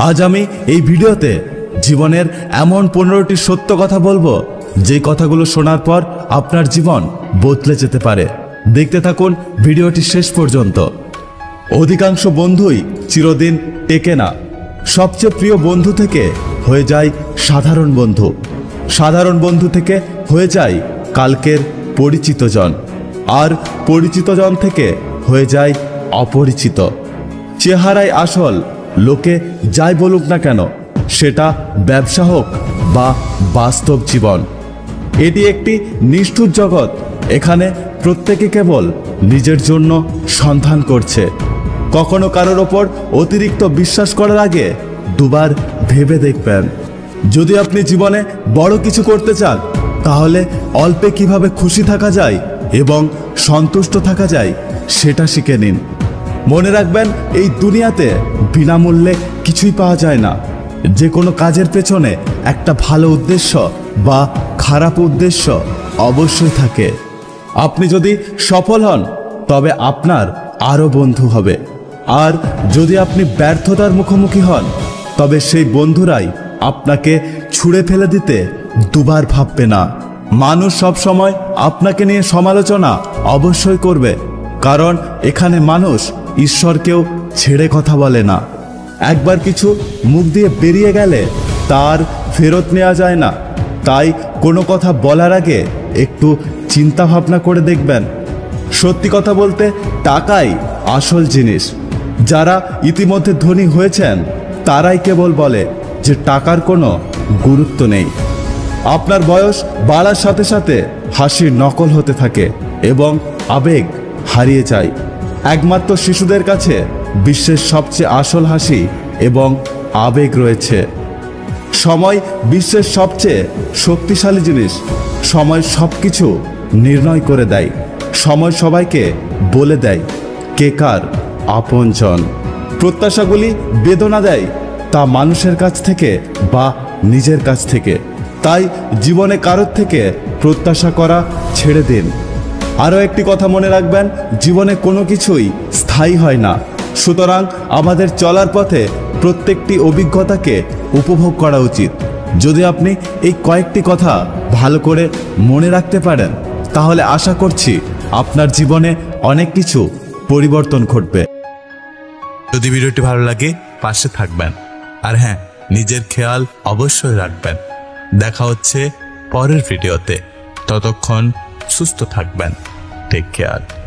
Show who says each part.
Speaker 1: আজ আমি এই ভিডিওতে জীবনের এমন 15টি সত্য কথা বলবো যে কথাগুলো শোনার পর আপনার জীবন বদলে যেতে পারে। দেখতে থাকুন ভিডিওটি শেষ পর্যন্ত। অধিকাংশ বন্ধুই চিরদিন টেকে না। সবচেয়ে প্রিয় বন্ধু থেকে হয়ে যায় সাধারণ বন্ধু, সাধারণ বন্ধু থেকে হয়ে যায় কালকের পরিচিত জন, আর পরিচিত জন থেকে হয়ে যায় অপরিচিত। চেহারায় আসল, লোকে যাই বলুক না কেন, সেটা ব্যবসা হোক বা বাস্তব জীবন। এটি একটি নিষ্ঠুর জগৎ। এখানে প্রত্যেকে কেবল নিজের জন্য সন্ধান করছে। কখনো কারোর ওপর অতিরিক্ত বিশ্বাস করার আগে দুবার ভেবে দেখবেন। যদি আপনি জীবনে বড় কিছু করতে চান, তাহলে অল্পে কিভাবে খুশি থাকা যায় এবং সন্তুষ্ট থাকা যায় সেটা শিখে নিন। মনে রাখবেন, এই দুনিয়াতে বিনামূল্যে কিছুই পাওয়া যায় না। যে কোনো কাজের পেছনে একটা ভালো উদ্দেশ্য বা খারাপ উদ্দেশ্য অবশ্যই থাকে। আপনি যদি সফল হন, তবে আপনার আরও বন্ধু হবে, আর যদি আপনি ব্যর্থতার মুখোমুখি হন, তবে সেই বন্ধুরাই আপনাকে ছুঁড়ে ফেলে দিতে দুবার ভাববে না। মানুষ সবসময় আপনাকে নিয়ে সমালোচনা অবশ্যই করবে, কারণ এখানে মানুষ ঈশ্বরকেও ছেড়ে কথা বলে না। একবার কিছু মুখ দিয়ে বেরিয়ে গেলে তার ফেরত নেওয়া যায় না। তাই কোনো কথা বলার আগে একটু চিন্তা ভাবনা করে দেখবেন। সত্যি কথা বলতে টাকাই আসল জিনিস। যারা ইতিমধ্যে ধনী হয়েছেন তারাই কেবল বলে যে টাকার কোনো গুরুত্ব নেই। আপনার বয়স বাড়ার সাথে সাথে হাসির নকল হতে থাকে এবং আবেগ হারিয়ে যায়। একমাত্র শিশুদের কাছে বিশ্বের সবচেয়ে আসল হাসি এবং আবেগ রয়েছে। সময় বিশ্বের সবচেয়ে শক্তিশালী জিনিস। সময় সব কিছু নির্ণয় করে দেয়। সময় সবাইকে বলে দেয় কে কার আপনজন। প্রত্যাশাগুলি বেদনা দেয়, তা মানুষের কাছ থেকে বা নিজের কাছ থেকে। তাই জীবনে কারোর থেকে প্রত্যাশা করা ছেড়ে দিন। আরও একটি কথা মনে রাখবেন, জীবনে কোনো কিছুই স্থায়ী হয় না। সুতরাং আমাদের চলার পথে প্রত্যেকটি অভিজ্ঞতাকে উপভোগ করা উচিত। যদি আপনি এই কয়েকটি কথা ভালো করে মনে রাখতে পারেন, তাহলে আশা করছি আপনার জীবনে অনেক কিছু পরিবর্তন ঘটবে। যদি ভিডিওটি ভালো লাগে পাশে থাকবেন, আর হ্যাঁ, নিজের খেয়াল অবশ্যই রাখবেন। দেখা হচ্ছে পরের ভিডিওতে। ততক্ষণ সুস্থ থাকবেন। Take care.